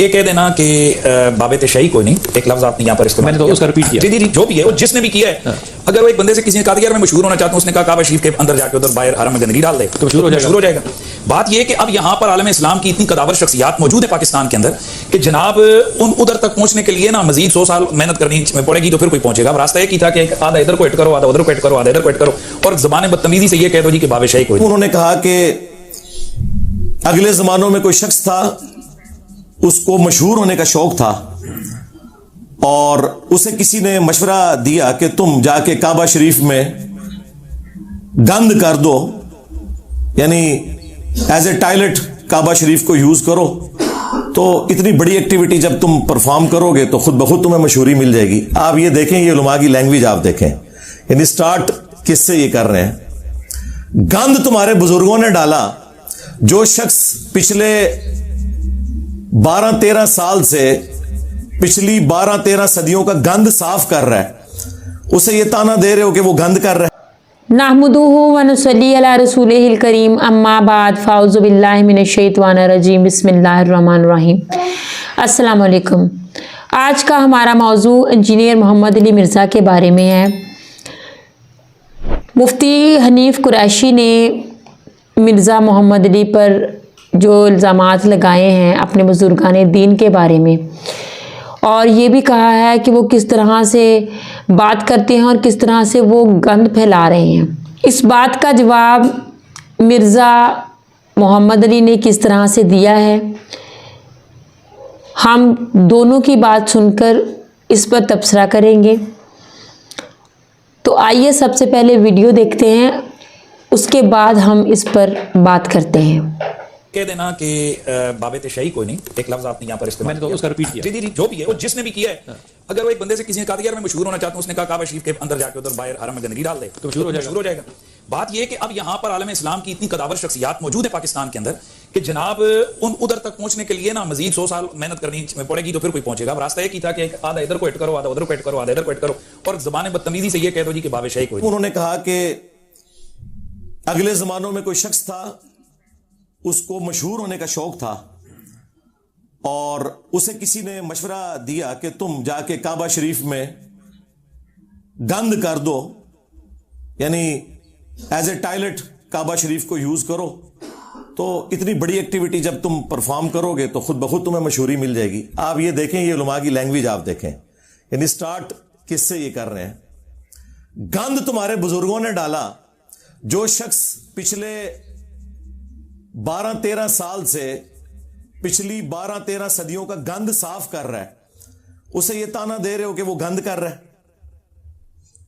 یہ کہہ دینا کہ باب تشیع کوئی نہیں، ایک لفظ آپ نے یہاں پر استعمال میں نے تو اس کا ریپیٹ کیا۔ جی جو بھی ہے وہ جس نے بھی کیا ہے، اگر وہ ایک بندے سے کسی نے کہا یار میں مشہور ہونا چاہتا ہوں، اس نے کہا کعبہ شریف کے اندر جا کے ادھر باہر حرم میں گندگی ڈال دے تو مشہور ہو جائے گا۔ بات یہ ہے کہ اب یہاں پر عالم اسلام کی اتنی قداور شخصیات موجود ہیں پاکستان کے اندر کہ جناب ان ادھر تک پہنچنے کے لیے نا مزید 100 سال محنت کرنی پڑے گی تو پھر کوئی پہنچے گا۔ راستہ ایک ہی تھا کہ آدھا ادھر کو ہٹ کرو، آدھا ادھر کو ہٹ کرو، آدھا ادھر کو ہٹ کرو، اور زبان بدتمیزی سے یہ کہہ دو جی کہ باب شیع کوئی۔ انہوں نے کہا کہ اگلے زمانوں میں کوئی شخص تھا، اس کو مشہور ہونے کا شوق تھا، اور اسے کسی نے مشورہ دیا کہ تم جا کے کعبہ شریف میں گند کر دو، یعنی ایز اے ٹائلٹ کعبہ شریف کو یوز کرو، تو اتنی بڑی ایکٹیویٹی جب تم پرفارم کرو گے تو خود بخود تمہیں مشہوری مل جائے گی۔ آپ یہ دیکھیں، یہ علماء کی لینگویج آپ دیکھیں، یعنی سٹارٹ کس سے یہ کر رہے ہیں؟ گند تمہارے بزرگوں نے ڈالا۔ جو شخص پچھلے 12-13 سال سے پچھلی 12-13 صدیوں کا گند صاف کر رہا ہے، اسے یہ تانا دے رہے ہو کہ وہ گند کر رہا ہے۔ نحمدہ ونصلی علی رسولہ الکریم، اما بعد، فاعوذ باللہ من الشیطان الرجیم، بسم اللہ الرحمن الرحیم۔ السلام علیکم۔ آج کا ہمارا موضوع انجینئر محمد علی مرزا کے بارے میں ہے۔ مفتی حنیف قریشی نے مرزا محمد علی پر جو الزامات لگائے ہیں اپنے بزرگان دین کے بارے میں، اور یہ بھی کہا ہے کہ وہ کس طرح سے بات کرتے ہیں اور کس طرح سے وہ گند پھیلا رہے ہیں، اس بات کا جواب مرزا محمد علی نے کس طرح سے دیا ہے، ہم دونوں کی بات سن کر اس پر تبصرہ کریں گے۔ تو آئیے سب سے پہلے ویڈیو دیکھتے ہیں، اس کے بعد ہم اس پر بات کرتے ہیں۔ کہہ دینا کہ باب تشیع کوئی نہیں، ایک لفظ آپ نے یہاں پر استعمال میں نے تو اس کا ریپیٹ کیا۔ جی جو بھی ہے وہ جس نے بھی کیا ہے، اگر وہ ایک بندے سے کسی نے کہا یار میں مشہور ہونا چاہتا ہوں، اس نے کہا کعبہ شریف کے اندر جا کے ادھر باہر حرم میں گندگی ڈال دے تو مشہور ہو جائے گا۔ بات یہ ہے کہ اب یہاں پر عالم اسلام کی اتنی قداور شخصیات موجود ہیں پاکستان کے اندر کہ جناب ان ادھر تک پہنچنے کے لیے نا مزید 100 سال محنت کرنی پڑے گی تو پھر کوئی پہنچے گا۔ راستہ ایک ہی تھا کہ آدھا ادھر کو ہٹ کرو، آدھا ادھر کو ہٹ کرو، آدھا ادھر کو ہٹ کرو، اور زبان بدتمیزی سے یہ کہہ دو جی کہ باب شیع کوئی۔ انہوں نے کہا کہ اگلے زمانوں میں کوئی شخص تھا، اس کو مشہور ہونے کا شوق تھا، اور اسے کسی نے مشورہ دیا کہ تم جا کے کعبہ شریف میں گند کر دو، یعنی ایز اے ٹائلٹ کعبہ شریف کو یوز کرو، تو اتنی بڑی ایکٹیویٹی جب تم پرفارم کرو گے تو خود بخود تمہیں مشہوری مل جائے گی۔ آپ یہ دیکھیں، یہ علماء کی لینگویج آپ دیکھیں، یعنی سٹارٹ کس سے یہ کر رہے ہیں؟ گند تمہارے بزرگوں نے ڈالا۔ جو شخص پچھلے 12-13 سال سے پچھلی 12-13 صدیوں کا گند صاف کر رہا ہے، اسے یہ تانا دے رہے ہو کہ وہ گند کر رہا ہے۔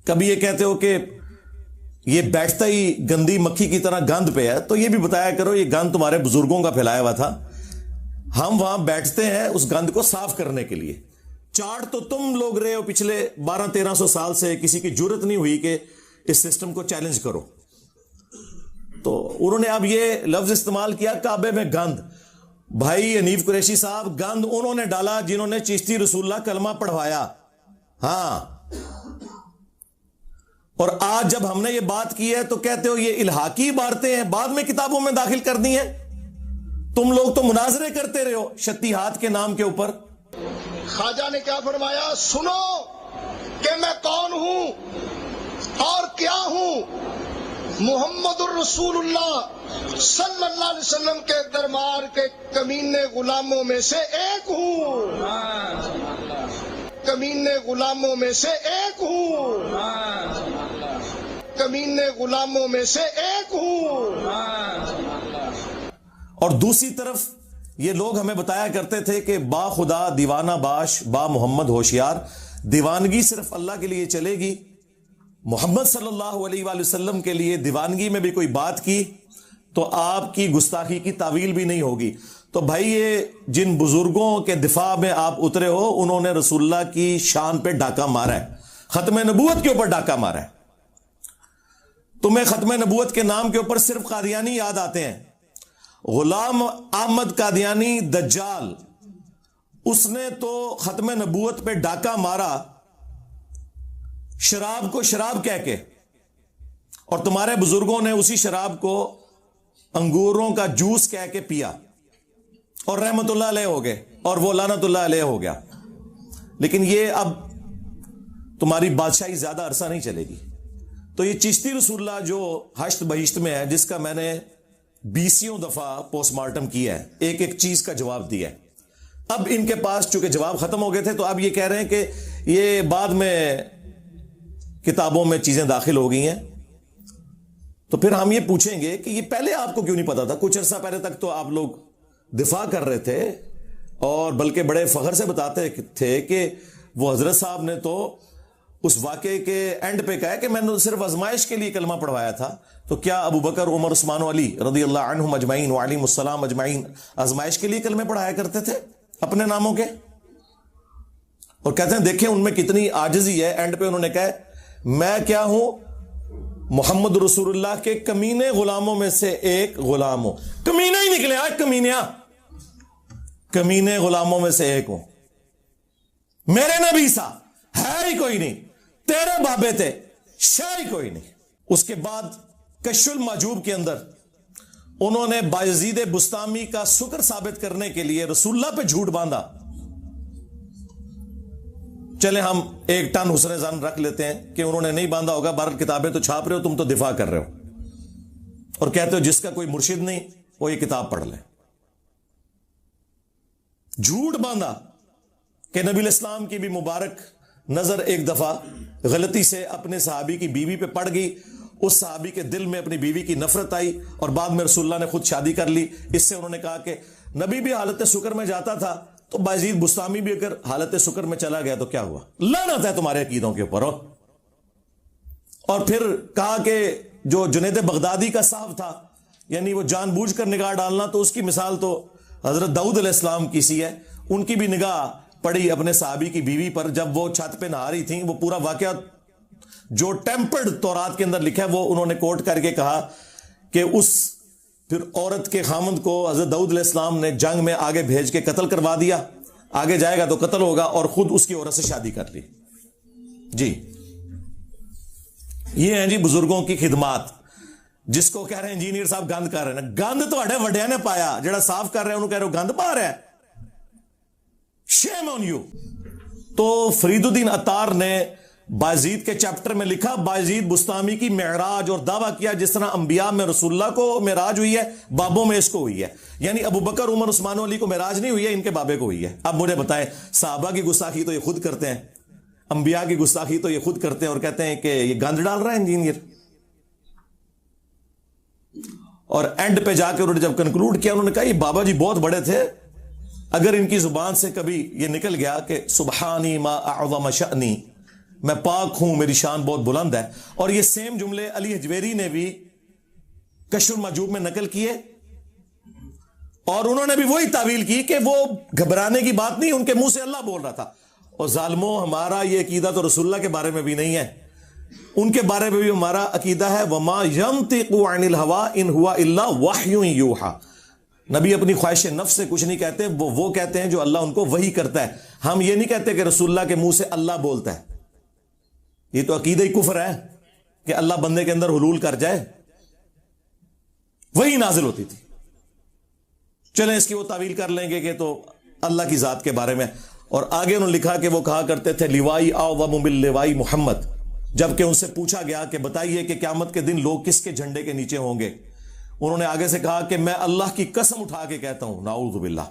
کبھی یہ کہتے ہو کہ یہ بیٹھتا ہی گندی مکھی کی طرح گند پہ ہے، تو یہ بھی بتایا کرو یہ گند تمہارے بزرگوں کا پھیلایا ہوا تھا، ہم وہاں بیٹھتے ہیں اس گند کو صاف کرنے کے لیے۔ چاٹ تو تم لوگ رہے ہو پچھلے 1200-1300 سال سے، کسی کی جرت نہیں ہوئی کہ اس سسٹم کو چیلنج کرو۔ تو انہوں نے اب یہ لفظ استعمال کیا، کعبے میں گند۔ بھائی حنیف قریشی صاحب، گند انہوں نے ڈالا جنہوں نے چشتی رسول اللہ کلمہ پڑھوایا، ہاں، اور آج جب ہم نے یہ بات کی ہے تو کہتے ہو یہ الحاقی عبارتیں ہیں، بعد میں کتابوں میں داخل کر دی ہیں۔ تم لوگ تو مناظرے کرتے رہے ہو شتیہات کے نام کے اوپر۔ خواجہ نے کیا فرمایا؟ سنو کہ میں کون ہوں اور کیا ہوں۔ محمد الرسول اللہ صلی اللہ علیہ وسلم کے دربار کے کمینے غلاموں میں سے ایک ہوں، کمینے غلاموں میں سے ایک ہوں، کمینے غلاموں میں سے ایک ہوں۔ اور دوسری طرف یہ لوگ ہمیں بتایا کرتے تھے کہ با خدا دیوانہ باش، با محمد ہوشیار، دیوانگی صرف اللہ کے لیے چلے گی، محمد صلی اللہ علیہ وآلہ وسلم کے لیے دیوانگی میں بھی کوئی بات کی تو آپ کی گستاخی کی تعویل بھی نہیں ہوگی۔ تو بھائی یہ جن بزرگوں کے دفاع میں آپ اترے ہو، انہوں نے رسول اللہ کی شان پہ ڈاکہ مارا ہے، ختم نبوت کے اوپر ڈاکہ مارا ہے۔ تمہیں ختم نبوت کے نام کے اوپر صرف قادیانی یاد آتے ہیں۔ غلام احمد قادیانی دجال، اس نے تو ختم نبوت پہ ڈاکہ مارا شراب کو شراب کہہ کے، اور تمہارے بزرگوں نے اسی شراب کو انگوروں کا جوس کہہ کے پیا اور رحمت اللہ علیہ ہو گئے۔ اور وہ لعنت اللہ علیہ ہو گیا. لیکن یہ اب تمہاری بادشاہی زیادہ عرصہ نہیں چلے گی. تو یہ چشتی رسول اللہ جو ہشت بہشت میں ہے، جس کا میں نے 20 دفعہ پوسٹ مارٹم کیا ہے، ایک ایک چیز کا جواب دیا ہے. اب ان کے پاس چونکہ جواب ختم ہو گئے تھے، تو اب یہ کہہ رہے ہیں کہ یہ بعد میں کتابوں میں چیزیں داخل ہو گئی ہیں. تو پھر ہم یہ پوچھیں گے کہ یہ پہلے آپ کو کیوں نہیں پتا تھا؟ کچھ عرصہ پہلے تک تو آپ لوگ دفاع کر رہے تھے، اور بلکہ بڑے فخر سے بتاتے تھے کہ وہ حضرت صاحب نے تو اس واقعے کے اینڈ پہ کہا کہ میں نے صرف آزمائش کے لیے کلمہ پڑھوایا تھا. تو کیا ابو بکر، عمر، عثمان و علی رضی اللہ عنہم اجمعین وعلیہم السلام اجمعین آزمائش کے لیے کلمے پڑھایا کرتے تھے اپنے ناموں کے؟ اور کہتے ہیں دیکھیں ان میں کتنی عاجزی ہے. اینڈ پہ انہوں نے کہا میں کیا ہوں؟ محمد رسول اللہ کے کمینے غلاموں میں سے ایک غلام ہوں. کمینے ہی نکلے آج، کمینے غلاموں میں سے ایک ہوں. میرے نبی سا ہے ہی کوئی نہیں، تیرے بابے تھے شے ہی کوئی نہیں. اس کے بعد کشف المحجوب کے اندر انہوں نے بایزید بستامی کا سکر ثابت کرنے کے لیے رسول اللہ پہ جھوٹ باندھا. چلے ہم 1 ٹن حسن ظن رکھ لیتے ہیں کہ انہوں نے نہیں باندھا ہوگا، بہرحال کتابیں تو چھاپ رہے ہو، تم تو دفاع کر رہے ہو اور کہتے ہو جس کا کوئی مرشد نہیں وہ یہ کتاب پڑھ لے. جھوٹ باندھا کہ نبی الاسلام کی بھی مبارک نظر ایک دفعہ غلطی سے اپنے صحابی کی بیوی پہ پڑ گئی. اس صحابی کے دل میں اپنی بیوی کی نفرت آئی اور بعد میں رسول اللہ نے خود شادی کر لی. اس سے انہوں نے کہا کہ نبی بھی حالت سکر میں جاتا تھا، تو بایزید بستامی بھی اگر حالت سکر میں چلا گیا تو کیا ہوا؟ لعنت ہے تمہارے عقیدوں کے اوپر. اور پھر کہا کہ جو جنید بغدادی کا صاحب تھا، یعنی وہ جان بوجھ کر نگاہ ڈالنا، تو اس کی مثال تو حضرت داؤد علیہ السلام کی سی ہے. ان کی بھی نگاہ پڑی اپنے صحابی کی بیوی پر جب وہ چھت پہ نہا رہی تھیں. وہ پورا واقعہ جو ٹیمپرڈ تورات کے اندر لکھا ہے وہ انہوں نے کوٹ کر کے کہا کہ اس پھر عورت کے خامند کو حضرت داؤد علیہ السلام نے جنگ میں آگے بھیج کے قتل کروا دیا. آگے جائے گا تو قتل ہوگا، اور خود اس کی عورت سے شادی کر لی. جی یہ ہیں جی بزرگوں کی خدمات، جس کو کہہ رہے ہیں انجینئر صاحب گند کر رہے ہیں. گند تواڈے وڈیاں نے پایا، جڑا صاف کر رہے ہیں انہوں کہہ رہے ہو گند پا رہا ہے. شیم آن یو. تو فرید الدین عطار نے بایزید کے چیپٹر میں لکھا بایزید بستامی کی معراج، اور دعویٰ کیا جس طرح انبیاء میں رسول اللہ کو معراج ہوئی ہے، بابوں میں اس کو ہوئی ہے. یعنی ابو بکر، عمر، عثمان و علی کو معراج نہیں ہوئی ہے، ان کے بابے کو ہوئی ہے. اب مجھے بتائیں، صحابہ کی گستاخی تو یہ خود کرتے ہیں، انبیاء کی گستاخی تو یہ خود کرتے ہیں، اور کہتے ہیں کہ یہ گند ڈال رہا ہے انجینئر. اور اینڈ پہ جا کے انہوں نے جب کنکلوڈ کیا، انہوں نے کہا یہ بابا جی بہت بڑے تھے، اگر ان کی زبان سے کبھی یہ نکل گیا کہ سبحانی ما اعظم شأنی، میں پاک ہوں، میری شان بہت بلند ہے. اور یہ سیم جملے علی حجویری نے بھی کشف المحجوب میں نقل کیے، اور انہوں نے بھی وہی تعویل کی کہ وہ گھبرانے کی بات نہیں، ان کے منہ سے اللہ بول رہا تھا. اور ظالموں، ہمارا یہ عقیدہ تو رسول اللہ کے بارے میں بھی نہیں ہے، ان کے بارے میں بھی ہمارا عقیدہ ہے وما ينطق عن الهوى ان هو الا وحی یوحى. نبی اپنی خواہش نفس سے کچھ نہیں کہتے، وہ کہتے ہیں جو اللہ ان کو وحی کرتا ہے. ہم یہ نہیں کہتے کہ رسول اللہ کے منہ سے اللہ بولتا ہے. یہ تو عقیدہ ہی کفر ہے کہ اللہ بندے کے اندر حلول کر جائے. وہی نازل ہوتی تھی. چلیں اس کی وہ تعویل کر لیں گے کہ تو اللہ کی ذات کے بارے میں. اور آگے انہوں نے لکھا کہ وہ کہا کرتے تھے لیوائی اعظم من لوائی محمد. جبکہ ان سے پوچھا گیا کہ بتائیے کہ قیامت کے دن لوگ کس کے جھنڈے کے نیچے ہوں گے، انہوں نے آگے سے کہا کہ میں اللہ کی قسم اٹھا کے کہتا ہوں، نعوذ باللہ،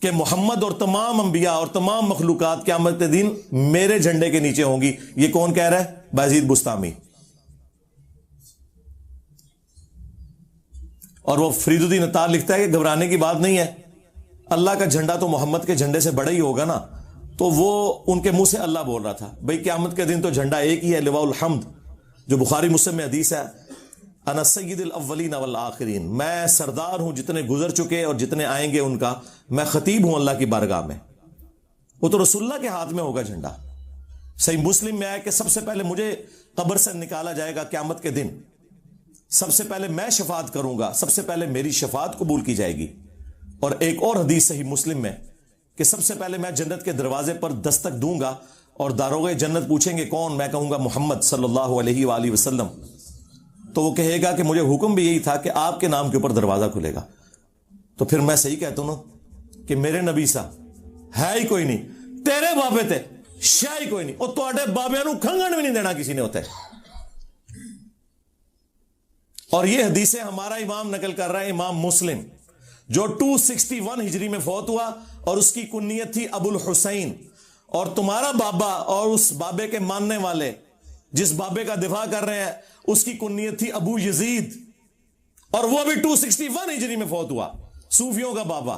کہ محمد اور تمام انبیاء اور تمام مخلوقات قیامت کے دن میرے جھنڈے کے نیچے ہوں گی. یہ کون کہہ رہا ہے؟ بایزید بستامی. اور وہ فرید الدین عطار لکھتا ہے کہ گھبرانے کی بات نہیں ہے، اللہ کا جھنڈا تو محمد کے جھنڈے سے بڑا ہی ہوگا نا. تو وہ ان کے منہ سے اللہ بول رہا تھا. بھئی قیامت کے دن تو جھنڈا ایک ہی ہے، لواء الحمد، جو بخاری مسلم میں حدیث ہے، انا سید الاولین والآخرین، میں سردار ہوں جتنے گزر چکے اور جتنے آئیں گے ان کا، میں خطیب ہوں اللہ کی بارگاہ میں. وہ تو رسول اللہ کے ہاتھ میں ہوگا جھنڈا. صحیح مسلم میں آیا کہ سب سے پہلے مجھے قبر سے نکالا جائے گا قیامت کے دن، سب سے پہلے میں شفاعت کروں گا، سب سے پہلے میری شفاعت قبول کی جائے گی. اور ایک اور حدیث صحیح مسلم میں کہ سب سے پہلے میں جنت کے دروازے پر دستک دوں گا اور داروغ جنت پوچھیں گے کون، میں کہوں گا محمد صلی اللہ علیہ وآلہ وسلم. تو وہ کہے گا کہ مجھے حکم بھی یہی تھا کہ آپ کے نام کے اوپر دروازہ کھلے گا. تو پھر میں صحیح کہتا ہوں نا، کہ میرے نبی سا ہے ہی کوئی نہیں, تیرے بابے تے شاہ ہی کوئی نہیں, اور تواڈے بابیاں نو کھنگن بھی نہیں دینا کسی نے ہوتا ہے. اور یہ حدیثیں ہمارا امام نقل کر رہا ہے, امام مسلم, جو 261 ہجری میں فوت ہوا, اور اس کی کنیت تھی ابو الحسین. اور تمہارا بابا اور اس بابے کے ماننے والے جس بابے کا دفاع کر رہے ہیں اس کی کنیت تھی ابو یزید, اور وہ بھی 261 ہجری میں فوت ہوا, صوفیوں کا بابا.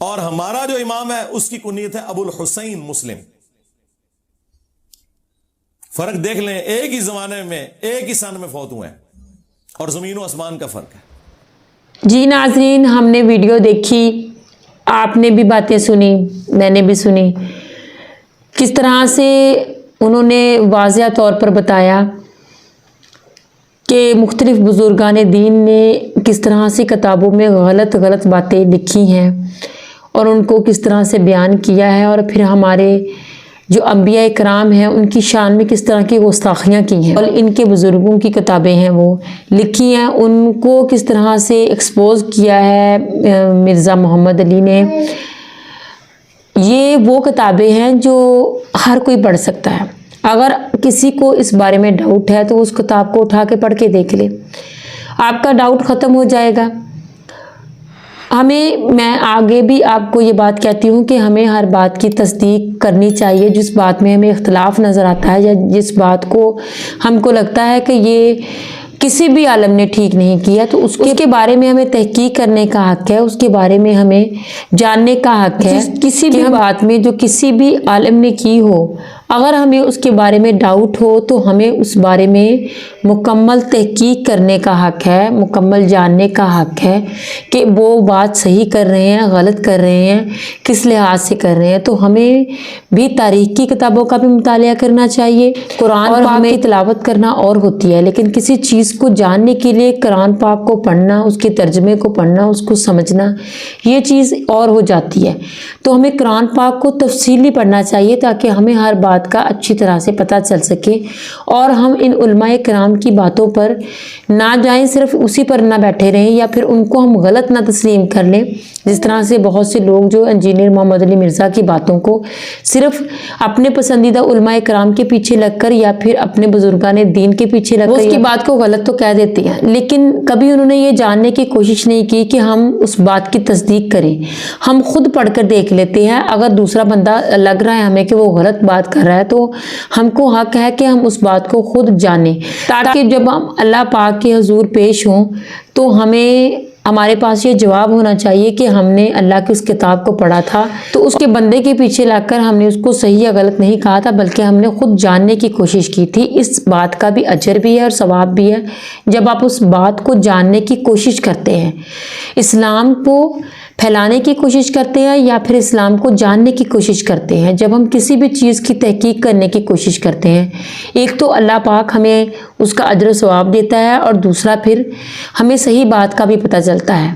اور ہمارا جو امام ہے اس کی کنیت ہے ابو الحسین مسلم. فرق دیکھ لیں, ایک ہی زمانے میں ایک ہی سن میں فوت ہوئے ہیں, اور زمین و آسمان کا فرق ہے. جی ناظرین, ہم نے ویڈیو دیکھی, آپ نے بھی باتیں سنی, میں نے بھی سنی, کس طرح سے انہوں نے واضح طور پر بتایا کہ مختلف بزرگان دین نے کس طرح سے کتابوں میں غلط غلط باتیں لکھی ہیں اور ان کو کس طرح سے بیان کیا ہے, اور پھر ہمارے جو انبیاء کرام ہیں ان کی شان میں کس طرح کی گستاخیاں کی ہیں, اور ان کے بزرگوں کی کتابیں ہیں وہ لکھی ہیں, ان کو کس طرح سے ایکسپوز کیا ہے مرزا محمد علی نے. یہ وہ کتابیں ہیں جو ہر کوئی پڑھ سکتا ہے. اگر کسی کو اس بارے میں ڈاؤٹ ہے تو اس کتاب کو اٹھا کے پڑھ کے دیکھ لے, آپ کا ڈاؤٹ ختم ہو جائے گا. میں آگے بھی آپ کو یہ بات کہتی ہوں کہ ہمیں ہر بات کی تصدیق کرنی چاہیے. جس بات میں ہمیں اختلاف نظر آتا ہے یا جس بات کو ہم کو لگتا ہے کہ یہ کسی بھی عالم نے ٹھیک نہیں کیا, تو اس کے بارے میں ہمیں تحقیق کرنے کا حق ہے, اس کے بارے میں ہمیں جاننے کا حق ہے. کسی بھی بات میں جو کسی بھی عالم نے کی ہو, اگر ہمیں اس کے بارے میں ڈاؤٹ ہو تو ہمیں اس بارے میں مکمل تحقیق کرنے کا حق ہے, مکمل جاننے کا حق ہے کہ وہ بات صحیح کر رہے ہیں, غلط کر رہے ہیں, کس لحاظ سے کر رہے ہیں. تو ہمیں بھی تاریخ کی کتابوں کا بھی مطالعہ کرنا چاہیے. قرآن اور ہمیں تلاوت کرنا اور ہوتی ہے, لیکن کسی چیز کو جاننے کے لیے قرآن پاک کو پڑھنا, اس کے ترجمے کو پڑھنا, اس کو سمجھنا, یہ چیز اور ہو جاتی ہے. تو ہمیں قرآن پاک کو تفصیلی پڑھنا چاہیے تاکہ ہمیں ہر بات کا اچھی طرح سے پتہ چل سکے, اور ہم ان علماء کرام کی باتوں پر نہ جائیں, صرف اسی پر نہ بیٹھے رہیں, یا پھر ان کو ہم غلط نہ تسلیم کر لیں. جس طرح سے بہت سے لوگ جو انجینئر محمد علی مرزا کی باتوں کو صرف اپنے پسندیدہ علماء کرام کے پیچھے لگ کر یا پھر اپنے بزرگان دین کے پیچھے لگ کر اس کی بات کو غلط تو کہہ دیتے ہیں, لیکن کبھی انہوں نے یہ جاننے کی کوشش نہیں کی کہ ہم اس بات کی تصدیق کریں. ہم خود پڑھ کر دیکھ لیتے ہیں, اگر دوسرا بندہ لگ رہا ہے ہمیں کہ وہ غلط بات کر رہا ہے تو ہم کو حق ہے کہ ہم اس بات کو خود جانیں, تاکہ جب ہم اللہ پاک کے حضور پیش ہوں تو ہمارے پاس یہ جواب ہونا چاہیے کہ ہم نے اللہ کی اس کتاب کو پڑھا تھا تو اس کے بندے کے پیچھے لگ کر ہم نے اس کو صحیح یا غلط نہیں کہا تھا, بلکہ ہم نے خود جاننے کی کوشش کی تھی. اس بات کا بھی اجر بھی ہے اور ثواب بھی ہے جب آپ اس بات کو جاننے کی کوشش کرتے ہیں, اسلام کو پھیلانے کی کوشش کرتے ہیں یا پھر اسلام کو جاننے کی کوشش کرتے ہیں. جب ہم کسی بھی چیز کی تحقیق کرنے کی کوشش کرتے ہیں, ایک تو اللہ پاک ہمیں اس کا اجر و ثواب دیتا ہے, اور دوسرا پھر ہمیں صحیح بات کا بھی پتہ چلتا ہے.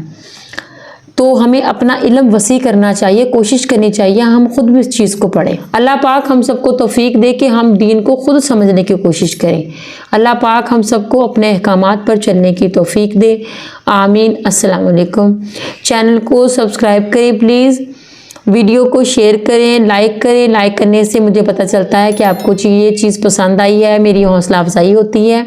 تو ہمیں اپنا علم وسیع کرنا چاہیے, کوشش کرنی چاہیے ہم خود بھی اس چیز کو پڑھیں. اللہ پاک ہم سب کو توفیق دے کہ ہم دین کو خود سمجھنے کی کوشش کریں. اللہ پاک ہم سب کو اپنے احکامات پر چلنے کی توفیق دے, آمین. السلام علیکم. چینل کو سبسکرائب کریں پلیز, ویڈیو کو شیئر کریں, لائک کریں. لائک کرنے سے مجھے پتہ چلتا ہے کہ آپ کو یہ چیز پسند آئی ہے, میری حوصلہ افزائی ہوتی ہے.